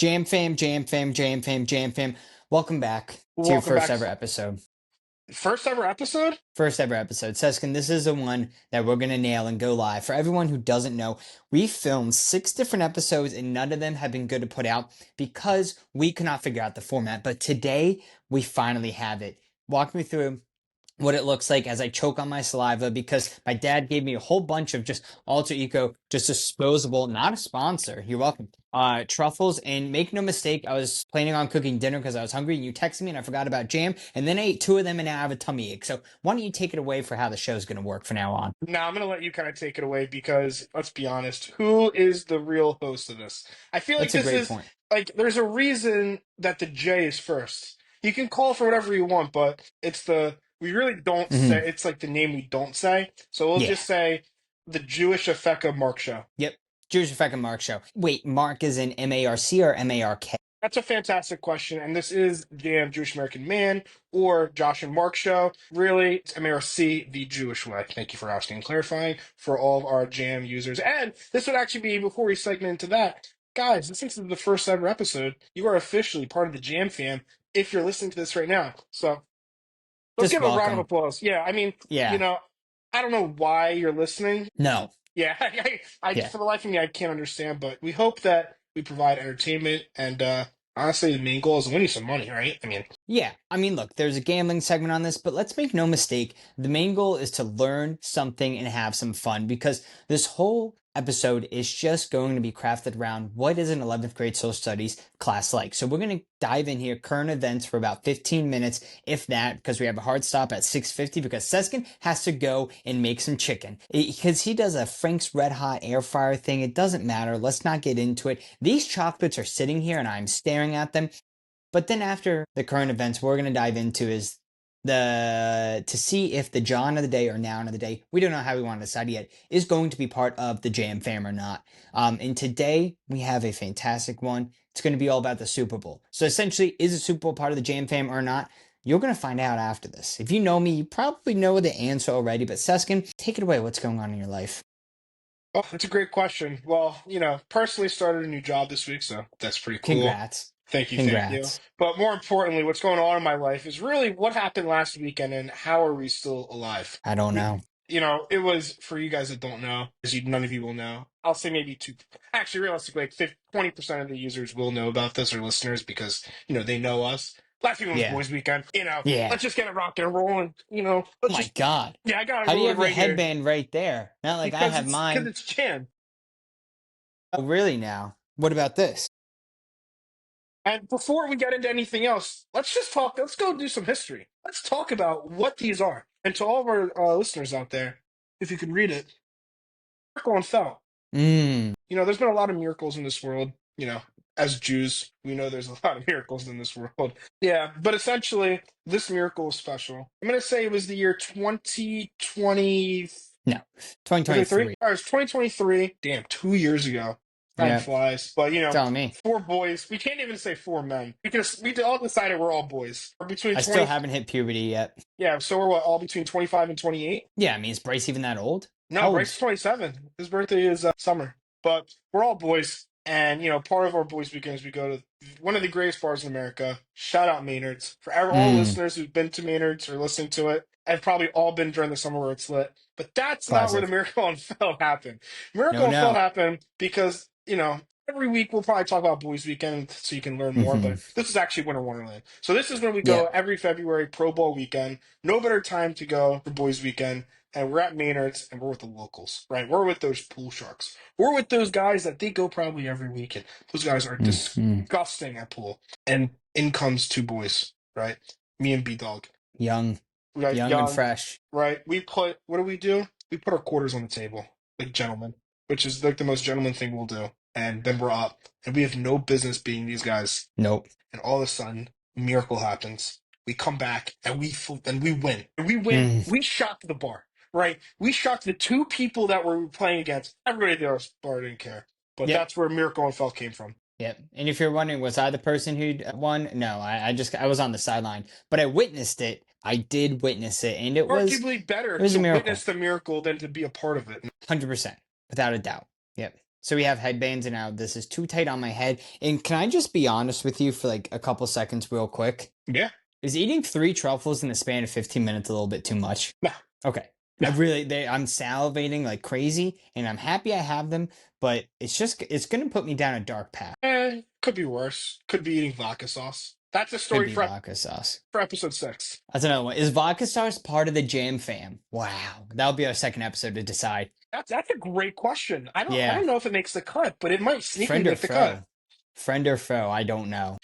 Jam fam, jam fam, jam fam, jam fam. Welcome back to your Welcome first back. ever episode. First ever episode? First ever episode. Seskin, this is the one that we're going to nail and go live. For everyone who doesn't know, we filmed 6 different episodes and none of them have been good to put out because we could not figure out the format. But today, we finally have it. Walk me through what it looks like as I choke on my saliva because my dad gave me a whole bunch of just Alter Eco, just disposable, not a sponsor. You're welcome. Truffles, and make no mistake, I was planning on cooking dinner because I was hungry and you texted me and I forgot about jam, and then I ate 2 of them and now I have a tummy ache. So why don't you take it away for how the show's gonna work from now on? Now I'm gonna let you kind of take it away because let's be honest, who is the real host of this? I feel like That's a this great is point. like there's a reason that the J is first. You can call for whatever you want, but it's the we really don't say Hmm. it's like the name we don't say. So we'll Yeah. just say the Jewish Afeka Mark Show. Yep. Jewish Effect and Mark show. Wait, Mark is in MARC or MARK? That's a fantastic question, and this is Jam Jewish American Man or Josh and Mark Show. Really, it's MARC the Jewish way. Thank you for asking and clarifying for all of our Jam users. And this would actually be before we segment into that, guys. Since this is the first ever episode, you are officially part of the Jam fam. If you're listening to this right now, so let's Just give a round of welcome. applause. Yeah, I mean, you Yeah. know, I don't know why you're listening. No. Yeah, I Yeah. for the life of me, I can't understand, but we hope that we provide entertainment and honestly, the main goal is winning some money, right? I mean, Yeah, I mean, look, there's a gambling segment on this, but let's make no mistake. The main goal is to learn something and have some fun because this whole episode is just going to be crafted around what is an 11th grade social studies class like. So we're going to dive in here, current events for about 15 minutes, if that, because we have a hard stop at 6:50 because Seskin has to go and make some chicken. Because he does a Frank's Red Hot air fryer thing. It doesn't matter. Let's not get into it. These chocolates are sitting here and I'm staring at them. But then after the current events, we're going to dive into is the to see if the John of the day or noun of the day, we don't know how we want to decide yet, is going to be part of the Jam fam or not. And today we have a fantastic one. It's going to be all about the Super Bowl. So essentially, is the Super Bowl part of the Jam fam or not? You're going to find out after this. If you know me, you probably know the answer already. But Seskin, take it away. What's going on in your life? oh, that's a great question. Well, personally started a new job this week, so that's pretty cool. Congrats. Thank you, thank you. Congrats. But more importantly, what's going on in my life is really what happened last weekend and how are we still alive? I don't We, know. it was for you guys that don't know, as none of you will know. I'll say maybe two. Actually, realistically, like 20% of the users will know about this or listeners because they know us. Last weekend was Yeah. Boys Weekend. Yeah. Let's just get it rocking and rolling. Oh Let's my just God. yeah, I got it How do you rolling have your right here headband right there? Not like I because have it's mine. it's Chan. Oh, really now? What about this? And before we get into anything else, let's just talk. Let's go do some history. Let's talk about what these are. And to all of our listeners out there, if you could read it, miracle and fell. Mmm. There's been a lot of miracles in this world. As Jews, we know there's a lot of miracles in this world. Yeah, but essentially, this miracle is special. I'm going to say it was the year 2020. No. Was it three? 2023. All right, it's 2023. Damn, 2 years ago. Time Yeah. flies. But Telling me. 4 boys. We can't even say 4 men. We all decided we're all boys. We're between I still 20. haven't hit puberty yet. Yeah, so we're all between 25 and 28. Yeah, I mean, is Bryce even that old? No, How Bryce is old's 27. His birthday is summer. But we're all boys. And, part of our boys' weekends, we go to one of the greatest bars in America. Shout out Maynard's. For all Mmm. listeners who've been to Maynard's or listening to it, have probably all been during the summer where it's lit. But that's not where the Classic. Miracle on Fell happened. Miracle No, on Fell no. happened because, every week we'll probably talk about Boys Weekend so you can learn more, Mm-hmm. but this is actually Winter Wonderland. So this is when we Yeah. go every February, Pro Bowl weekend. No better time to go for Boys Weekend. And we're at Maynard's and we're with the locals, right? We're with those pool sharks. We're with those guys that they go probably every weekend. Those guys are Mm-hmm. disgusting at pool. And in comes 2 boys, right? Me and B Dog. Young. We got Young and young, fresh. right? What do? We put our quarters on the table, like gentlemen, which is like the most gentleman thing we'll do. And then we're up, and we have no business being these guys. Nope. And all of a sudden, miracle happens. We come back and and we win. And we win. Mm. We shocked the bar, right? We shocked the 2 people that we were playing against. Everybody at the bar didn't care, but Yep. that's where Miracle and Fell came from. Yep. And if you're wondering, was I the person who won? No, I was on the sideline, but I witnessed it. I did witness it, and it was Arguably better a to miracle. witness the miracle than to be a part of it. 100%, without a doubt. Yep. So we have headbands, and now this is too tight on my head. And can I just be honest with you for like a couple seconds, real quick? Yeah. Is eating 3 truffles in the span of 15 minutes a little bit too much? No. Okay. No. I'm salivating like crazy, and I'm happy I have them, but it's gonna put me down a dark path. Could be worse. Could be eating vodka sauce. That's a Could story be vodka sauce. for episode 6. That's another one. Is vodka sauce part of the jam fam? Wow, that'll be our second episode to decide. That's a great question. I Yeah, don't know if it makes the cut, but it might sneakily friend or make the cut. foe? Friend or foe? I don't know.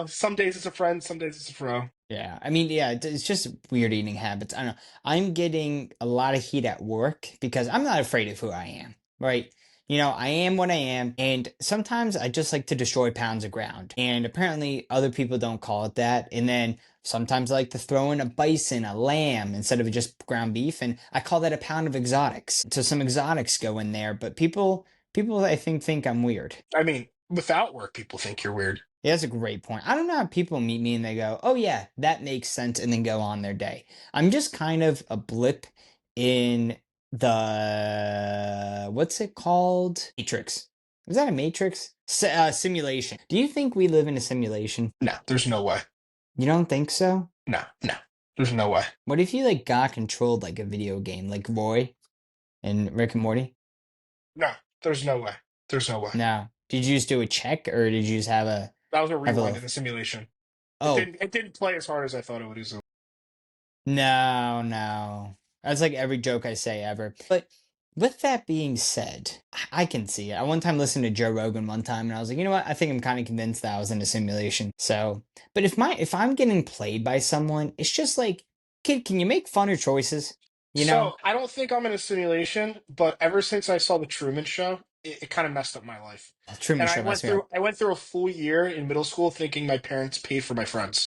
Some days it's a friend, some days it's a fro. Yeah, I mean, yeah, it's just weird eating habits. I don't know. I'm getting a lot of heat at work because I'm not afraid of who I am, right? I am what I am, and sometimes I just like to destroy pounds of ground. And apparently, other people don't call it that. And then sometimes I like to throw in a bison, a lamb, instead of just ground beef, and I call that a pound of exotics. So some exotics go in there, but people I think I'm weird. I mean, without work, people think you're weird. Yeah, that's a great point. I don't know how people meet me and they go, "Oh yeah, that makes sense," and then go on their day. I'm just kind of a blip in the what's it called? Matrix. Is that a matrix? Simulation. Do you think we live in a simulation? No, there's no way. You don't think so? No, no, there's no way. What if you like got controlled like a video game, like Roy and Rick and Morty? No, there's no way. There's no way. No. Did you just do a check, or did you just That was a have a rewind little? in the simulation. Oh, It didn't play as hard as I thought it would. no, no. That's like every joke I say ever. But with that being said, I can see it. I one time listened to Joe Rogan one time and I was like, you know what? I think I'm kind of convinced that I was in a simulation. So, but if I'm getting played by someone, it's just like, kid, can you make funner choices? You So know? I don't think I'm in a simulation, but ever since I saw the Truman Show, it kind of messed up my life. Truman And Show messed me up. I went through a full year in middle school thinking my parents paid for my friends.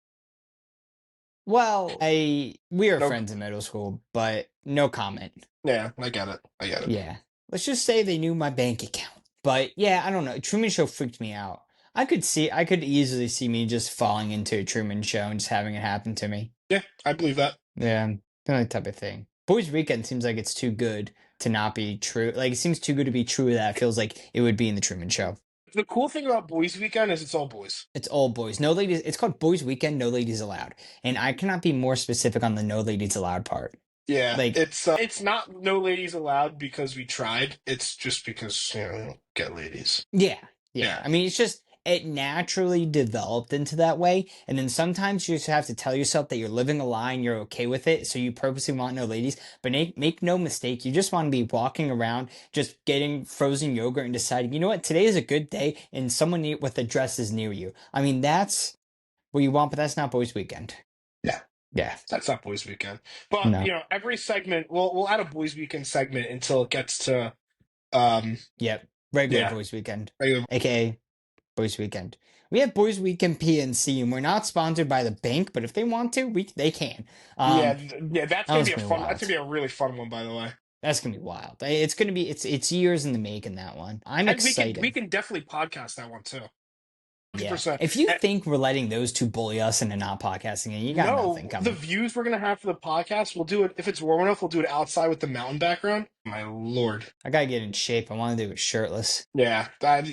Well, we were No, friends in middle school, but no comment. yeah, I get it. I get it. Yeah. Let's just say they knew my bank account. But yeah, I don't know. Truman Show freaked me out. I could easily see me just falling into a Truman Show and just having it happen to me. Yeah, I believe that. Yeah, that type of thing. Boys Weekend seems like it's too good to not be true. Like it seems too good to be true that it feels like it would be in the Truman Show. The cool thing about Boys Weekend is it's all boys. It's all boys. No ladies. It's called Boys Weekend, no ladies allowed. And I cannot be more specific on the no ladies allowed part. Yeah, Like, it's not no ladies allowed because we tried. It's just because we don't get ladies. yeah, yeah. Yeah, I mean, it's just it naturally developed into that way, and then sometimes you just have to tell yourself that you're living a lie and you're okay with it. So you purposely want no ladies, but make no mistake, you just want to be walking around, just getting frozen yogurt and deciding, you know what, today is a good day, and someone with a dress is near you. I mean, that's what you want, but that's not Boys Weekend. yeah. Yeah, That's not Boys Weekend. But no, every segment we'll add a Boys Weekend segment until it gets to yep, regular yeah. Boys Weekend, Regular. aka Boys Weekend. We have Boys Weekend PNC, and we're not sponsored by the bank, but if they want to, they can. Yeah, Um, yeah, that's that gonna was be a gonna be fun. That's wild. gonna be a really fun one, by the way. That's gonna be wild. It's gonna be it's years in the making that one. I'm And we excited. can definitely podcast that one too. Yeah. 100%. If you think we're letting those two bully us into not podcasting, you got No, nothing the coming. views we're gonna have for the podcast, we'll do it if it's warm enough. We'll do it outside with the mountain background. My lord. I gotta get in shape. I want to do it shirtless. Yeah,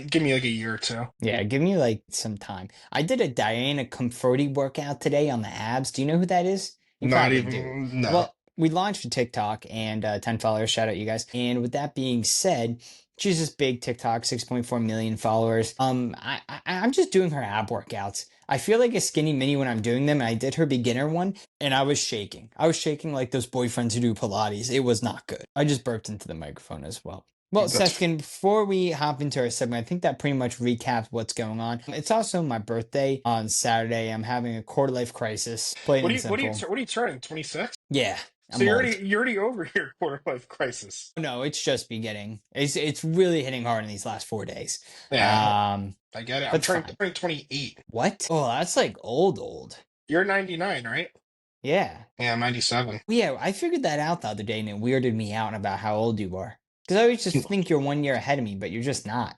give me like a year or two. Yeah, give me like some time. I did a Diana Comforti workout today on the abs. Do you know who that is? You Not probably do. even no. Well, we launched a TikTok and 10 followers. Shout out you guys. And with that being said, she's this big TikTok, 6.4 million followers. I'm just doing her ab workouts. I feel like a skinny mini when I'm doing them. And I did her beginner one and I was shaking. I was shaking like those boyfriends who do Pilates. It was not good. I just burped into the microphone as well. Well, That's Seskin, before we hop into our segment, I think that pretty much recaps what's going on. It's also my birthday on Saturday. I'm having a quarter life crisis, plain and simple. what are you turning? 26? Yeah, So I'm old. you're already over your quarter life crisis. No, it's just beginning. It's really hitting hard in these last 4 days. Yeah, I get it. I'm But turning 28. what? Oh, that's like old. You're 99, right? Yeah. Yeah, I'm 97. Yeah, I figured that out the other day and it weirded me out about how old you are. Because I always just think you're 1 year ahead of me, but you're just not.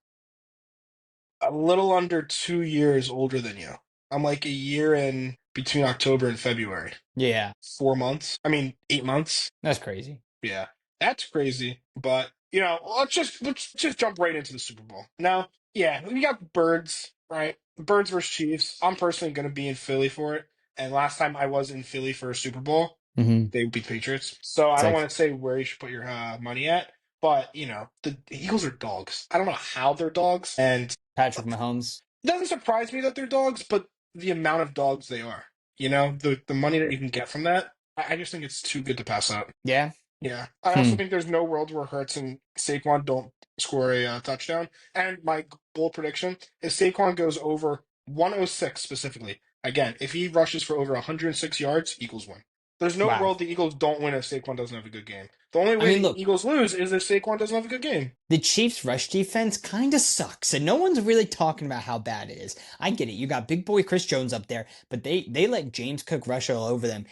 A little under 2 years older than you. I'm like a year in between October and February. Yeah, 4 months. I mean, 8 months. that's crazy. Yeah, that's crazy. But let's just jump right into the Super Bowl. Now, yeah, we got birds, right? Birds versus Chiefs. I'm personally going to be in Philly for it. And last time I was in Philly for a Super Bowl, Hmm. they beat the Patriots. So I It's don't like want to say where you should put your money at, but the Eagles are dogs. I don't know how they're dogs, and Patrick Mahomes. it doesn't surprise me that they're dogs, but the amount of dogs they are, the money that you can get from that, I just think it's too good to pass up. Yeah. Yeah, I also Hmm. think there's no world where Hurts and Saquon don't score a touchdown. And my bold prediction is Saquon goes over 106 specifically. Again, if he rushes for over 106 yards, Eagles win. There's no Wow. world the Eagles don't win if Saquon doesn't have a good game. The only I way mean, the look, Eagles lose is if Saquon doesn't have a good game. the Chiefs' rush defense kind of sucks, and no one's really talking about how bad it is. I get it. You got big boy Chris Jones up there, but they let James Cook rush all over them.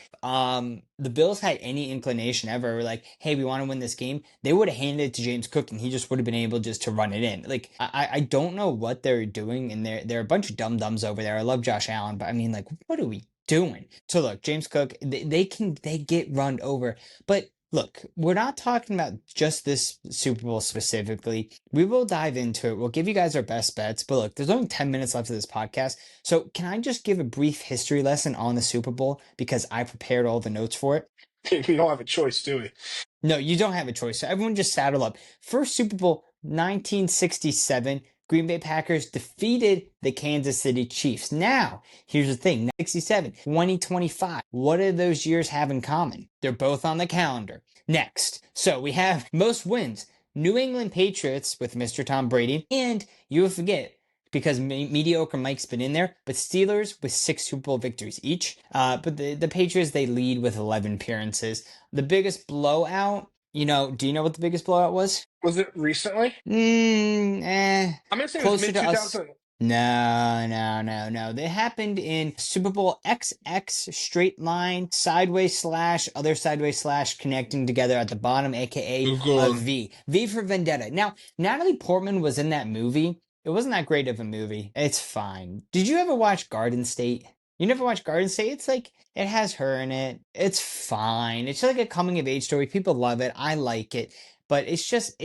The Bills had any inclination ever, like, hey, we want to win this game, they would have handed it to James Cook, and he just would have been able just to run it in. Like, I don't know what they're doing, and they're a bunch of dum dums over there. I love Josh Allen, but I mean, like, what are we doing? So look, James Cook, they get run over, but look, we're not talking about just this Super Bowl specifically. We will dive into it. We'll give you guys our best bets. But look, there's only 10 minutes left of this podcast. So, can I just give a brief history lesson on the Super Bowl because I prepared all the notes for it? We don't have a choice, do we? No, you don't have a choice. So, everyone just saddle up. First Super Bowl, 1967. Green Bay Packers defeated the Kansas City Chiefs. Now, here's the thing 67, 2025. What do those years have in common? They're both on the calendar. Next, so we have most wins New England Patriots with Mr. Tom Brady, and you will forget because mediocre Mike's been in there, but Steelers with 6 Super Bowl victories each. But the Patriots, they lead with 11 appearances. The biggest blowout, do you know what the biggest blowout was? Was it recently? Eh, I'm gonna say it was closer mid to us. 2000. No, no, no, no. They happened in Super Bowl XX straight line, sideways slash, other sideways slash connecting together at the bottom, aka a Google. V. V for Vendetta. Now, Natalie Portman was in that movie. It wasn't that great of a movie. It's fine. Did you ever watch Garden State? You never watched Garden State? It's like it has her in it. It's fine. It's like a coming of age story. People love it. I like it. But it's just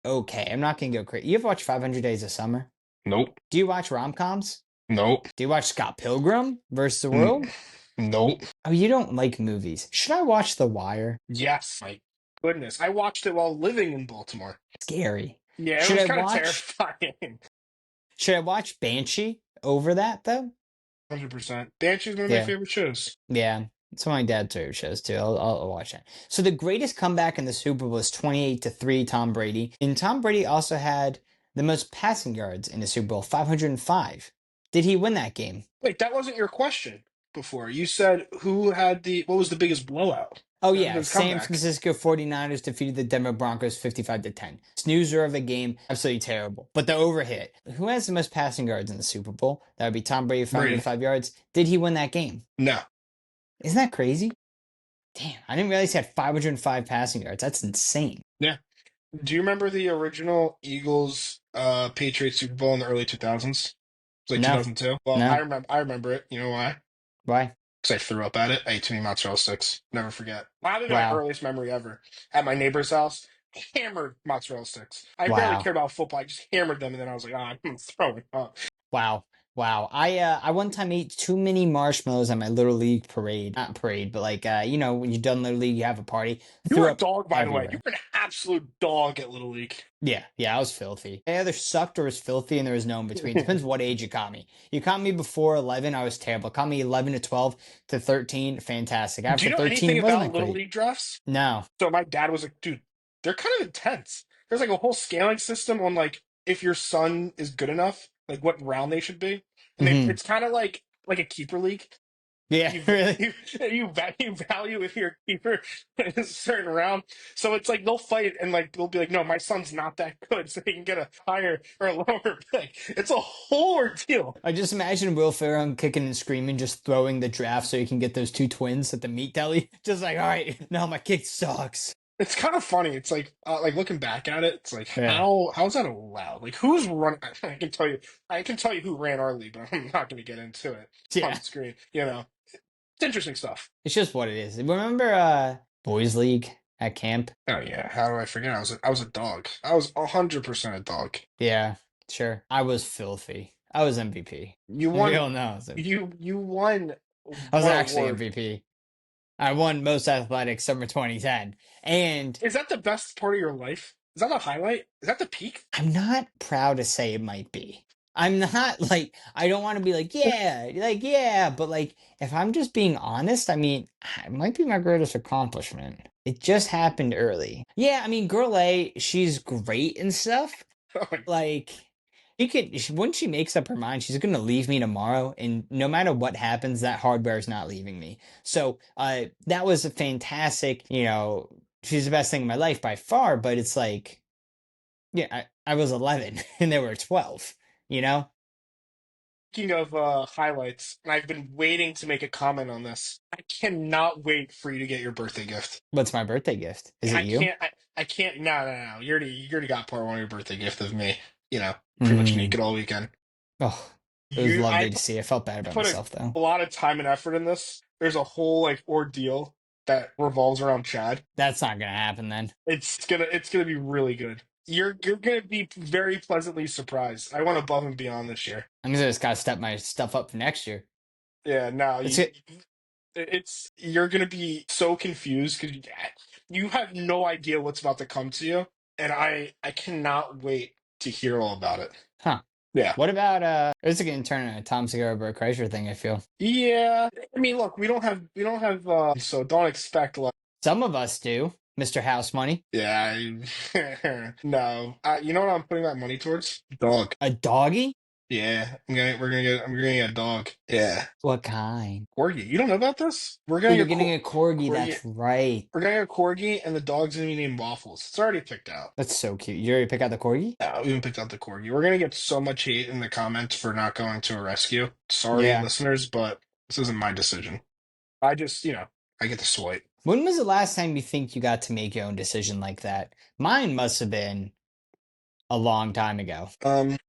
okay. I'm not gonna go crazy. You ever watch 500 Days of Summer? Nope. Do you watch rom coms? Nope. Do you watch Scott Pilgrim versus the Mm, World? nope. Oh, you don't like movies. Should I watch The Wire? Yes, my goodness. I watched it while living in Baltimore. Scary. Yeah, it Should was I kind of watch? terrifying. Should I watch Banshee over that though? 100%. Banshee's one of my Yeah, favorite shows. yeah. It's one of my dad's favorite shows too. I'll watch that. So the greatest comeback in the Super Bowl was 28-3 Tom Brady, and Tom Brady also had the most passing yards in the Super Bowl, 505. Did he win that game? Wait, that wasn't your question before. You said what was the biggest blowout? Oh That yeah, was San comeback. Francisco 49ers defeated the Denver Broncos 55-10. Snoozer of a game, absolutely terrible. But the overhit. Who has the most passing yards in the Super Bowl? That would be Tom Brady, Brady. 505 yards. Did he win that game? No. Isn't that crazy? Damn, I didn't realize he had 505 passing yards. That's insane. Yeah. Do you remember the original Eagles Patriots Super Bowl in the early 2000s? It's like No, 2002. Well, I no. remember I remember it. You know why? Why? Because I threw up at it. I ate too many mozzarella sticks. Never forget. Probably my Wow. earliest memory ever. At my neighbor's house, hammered mozzarella sticks. I barely Wow. cared about football. I just hammered them, and then I was like, I'm throwing up. Wow. Wow. I one time ate too many marshmallows at my little league parade. Not parade, but like when you're done little league, you have a party. You were Threw a up dog, by the way. You everywhere. were an absolute dog at Little League. Yeah, yeah, I was filthy. I either sucked or was filthy, and there was no in between. Depends what age you caught me. You caught me before 11, I was terrible. Caught me 11 to 12 to 13, fantastic. Do you After know 13, anything it wasn't about that Little great. League drafts? No. So my dad was like, dude, they're kind of intense. There's like a whole scaling system on like if your son is good enough, like what round they should be, and Hmm. it's kind of like a keeper league. Yeah, You really. you value if your keeper in a certain round, so it's like they'll fight and like they'll be like, no, my son's not that good, so they can get a higher or a lower pick. It's a whole ordeal. I just imagine Will Ferrell kicking and screaming, just throwing the draft so he can get those two twins at the meat deli. Just like, all right, no, my kick sucks. It's kind of funny. It's like looking back at it, it's like Yeah. how's that allowed? Like who's run? I can tell you who ran our league, but I'm not going to get into it on Yeah. screen. It's interesting stuff. It's just what it is. Remember Boys League? at camp. Oh yeah, how do I forget? I was a dog. I was 100% a dog. Yeah, sure. I was filthy. I was MVP. You We won. all know. You won I was one actually award. MVP. I won most athletic summer 2010. And Is that the best part of your life? Is that the highlight? Is that the peak? I'm not proud to say it might be. I'm not like, I don't want to be like, yeah, but like, if I'm just being honest, I mean, it might be my greatest accomplishment. It just happened early. Yeah, I mean, Girl A, she's great and stuff. Oh my Like, once she makes up her mind, she's gonna leave me tomorrow, and no matter what happens, that hardware is not leaving me. So, that was a fantastic. She's the best thing in my life by far. But it's like, yeah, I was 11 and they were 12. You know, Speaking of highlights, and I've been waiting to make a comment on this. I cannot wait for you to get your birthday gift. what's my birthday gift? Is it I you? can't. I can't. No, no, no. You already got part one of your birthday gift of me. You know, pretty much Mm. naked all weekend. Oh, it was You, lovely to see. I felt bad about put myself though. a lot of time and effort in this. There's a whole like ordeal that revolves around Chad. That's not gonna happen then. It's gonna be really good. You're gonna be very pleasantly surprised. I went above and beyond this year. I'm just gotta step my stuff up for next year. Yeah, no, That's it. you're gonna be so confused because you have no idea what's about to come to you, and I cannot wait to hear all about it. Huh. Yeah, What about it's gonna turn into a Tom Segura Bert Kreischer thing, I feel. yeah. I mean, look, we don't have so don't expect like Some of us do, Mr. House Money. yeah. No, you know what I'm putting that money towards? Dog. A doggy? Yeah, I'm gonna get a dog. Yeah, What kind? corgi. You don't know about this? We're Oh, gonna you're get getting a corgi, corgi. that's right. We're gonna get a corgi, and the dog's gonna be named Waffles. It's already picked out. That's so cute. You already pick out the corgi? Yeah, we even picked out the corgi. We're gonna get so much hate in the comments for not going to a rescue. Sorry, Yeah. listeners, but this isn't my decision. I just, I get to swipe. When was the last time you think you got to make your own decision like that? Mine must have been a long time ago.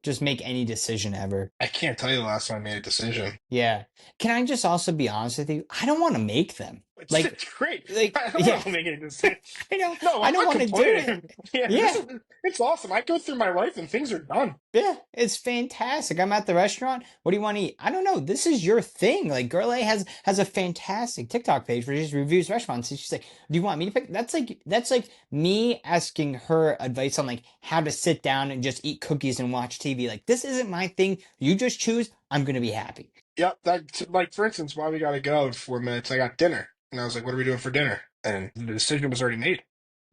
Just make any decision ever. I can't tell you the last time I made a decision. Yeah. Can I just also be honest with you? I don't want to make them. It's great. I don't Yeah. want to make any decision. I know. No, I I'm don't not want to do it. complaining. Yeah, Yeah. it's awesome. I go through my life and things are done. Yeah, it's fantastic. I'm at the restaurant. What do you want to eat? I don't know. This is your thing. Like Girl A has a fantastic TikTok page where she just reviews restaurants. And she's like, "Do you want me to pick?" That's like me asking her advice on like how to sit down and just eat cookies and watch TV. Like this isn't my thing. You just choose. I'm gonna be happy. Yep, that like for instance, why we gotta go in 4 minutes. I got dinner, and I was like, "What are we doing for dinner?" And the decision was already made.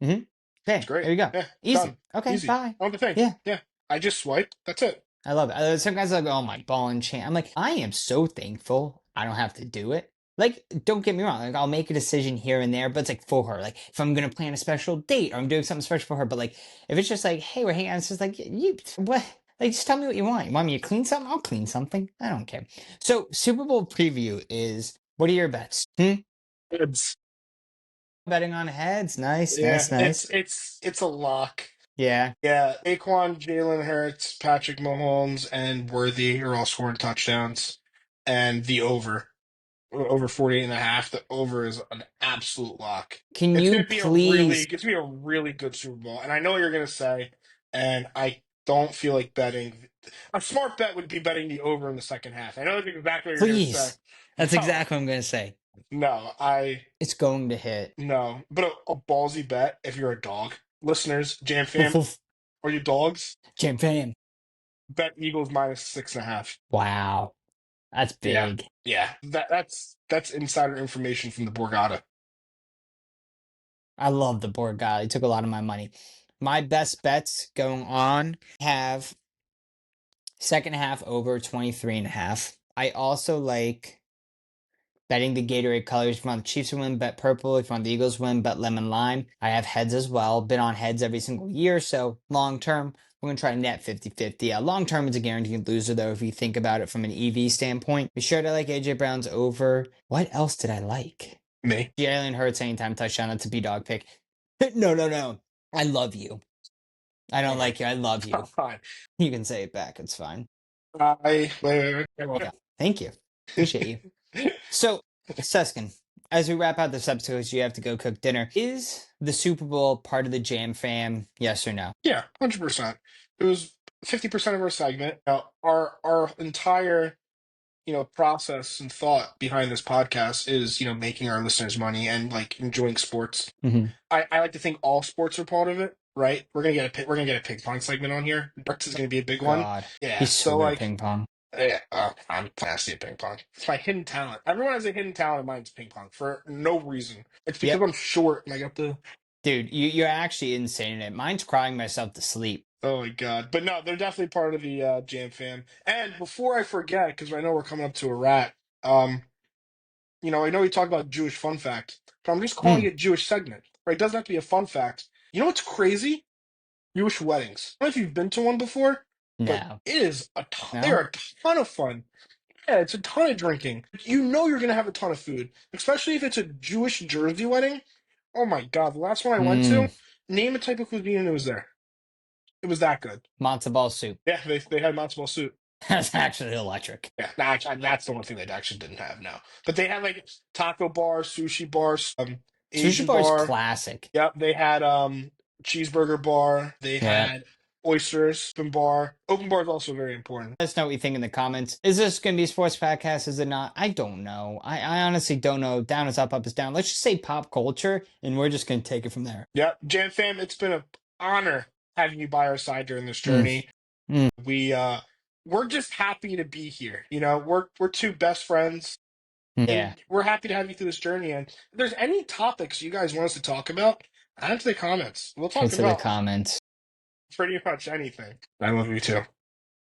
Mm-hmm. It's Okay, great. there you go. Yeah, Easy. done, Okay, easy. bye. I don't have to think. Yeah. Yeah, I just swipe. That's it. I love it. Some guys are like, oh my ball and chain. I'm like, I am so thankful I don't have to do it. Like, don't get me wrong. Like, I'll make a decision here and there, but it's like for her. Like, if I'm gonna plan a special date or I'm doing something special for her, but like, if it's just like, hey, we're hanging out, it's just like, you what? Like, just tell me what you want. You want me to clean something? I'll clean something. I don't care. So, Super Bowl preview is. What are your bets? It's Betting on heads. Nice, yeah, nice, it's nice. it's it's a lock. Yeah. Yeah, Saquon, Jalen Hurts, Patrick Mahomes, and Worthy are all scoring touchdowns, and the over 48.5. The over is an absolute lock. Can It's you gonna be please? it's gonna be a really good Super Bowl. And I know what you're gonna say, and I don't feel like betting. A smart bet would be betting the over in the second half. I know that's exactly what you're gonna say. Please. That's No, exactly what I'm gonna say. no, I It's going to hit. no. But a ballsy bet if you're a dog. Listeners, Jam fam, are you dogs? Jam fam. Bet Eagles -6.5. Wow. That's Yeah. big. Yeah. That's insider information from the Borgata. I love the board guy. He took a lot of my money. My best bets going on have second half over 23 and a half. I also like betting the Gatorade colors. If you want the Chiefs to win, bet purple. If you want the Eagles to win, bet lemon lime. I have heads as well. Been on heads every single year. So long term, we're going to try net 50-50. Long term, it's a guaranteed loser, though, if you think about it from an EV standpoint. Be sure to like AJ Brown's over. What else did I like? Me. Jalen Hurts anytime touchdown. That's a B dog pick. No, no, no. I love you. I Oh don't my like you. I love you. God. You can say it back. It's fine. Wait. Yeah. Thank you. Appreciate you. So, Suskin, as we wrap out this episode, 'cause you have to go cook dinner, is the Super Bowl part of the Jam fam? Yes or no? Yeah, 100%. It was 50% of our segment. Our entire process and thought behind this podcast is making our listeners money and like enjoying sports. Hmm. I like to think all sports are part of it, right? We're gonna get a ping pong segment on here. Darts is gonna be a big one. God, Yeah, he's so so good at like ping pong. yeah, I'm nasty at ping pong. It's my hidden talent. Everyone has a hidden talent of mine. It's ping pong for no reason. It's because Yep. I'm short and I got the. Dude, you're actually insane at it. Mine's crying myself to sleep. Oh my god! But no, they're definitely part of the Jam fam. And before I forget, because I know we're coming up to a wrap. Um, I know we talked about Jewish fun fact, but I'm just calling Mm, it Jewish segment. Right? It doesn't have to be a fun fact. You know what's crazy? Jewish weddings. I don't know if you've been to one before, but no. it is a ton. They are No? a ton of fun. Yeah, it's a ton of drinking. You know you're gonna have a ton of food, especially if it's a Jewish Jersey wedding. Oh my God, the last one I went Mm, to, name a type of cuisine and it was there. It was that good. matzo ball soup. Yeah, they had matzo ball soup. That's actually electric. Yeah, that's the one thing they actually didn't have now. But they had like taco bar, sushi bars, Sushi Asian bar is bar. classic. Yep, they had cheeseburger bar. They Yeah. had oysters, open bar. Open bar is also very important. Let us know what you think in the comments. Is this going to be a sports podcast? Is it not? I don't know. I honestly don't know. Down is up is down. Let's just say pop culture, and we're just going to take it from there. Yep, Jan fam, it's been an honor having you by our side during this Mm, journey. mm, We're just happy to be here. We're two best friends, and yeah. we're happy to have you through this journey. And if there's any topics you guys want us to talk about, add it to the comments. We'll Head talk to the about comments. pretty much anything. I love you too.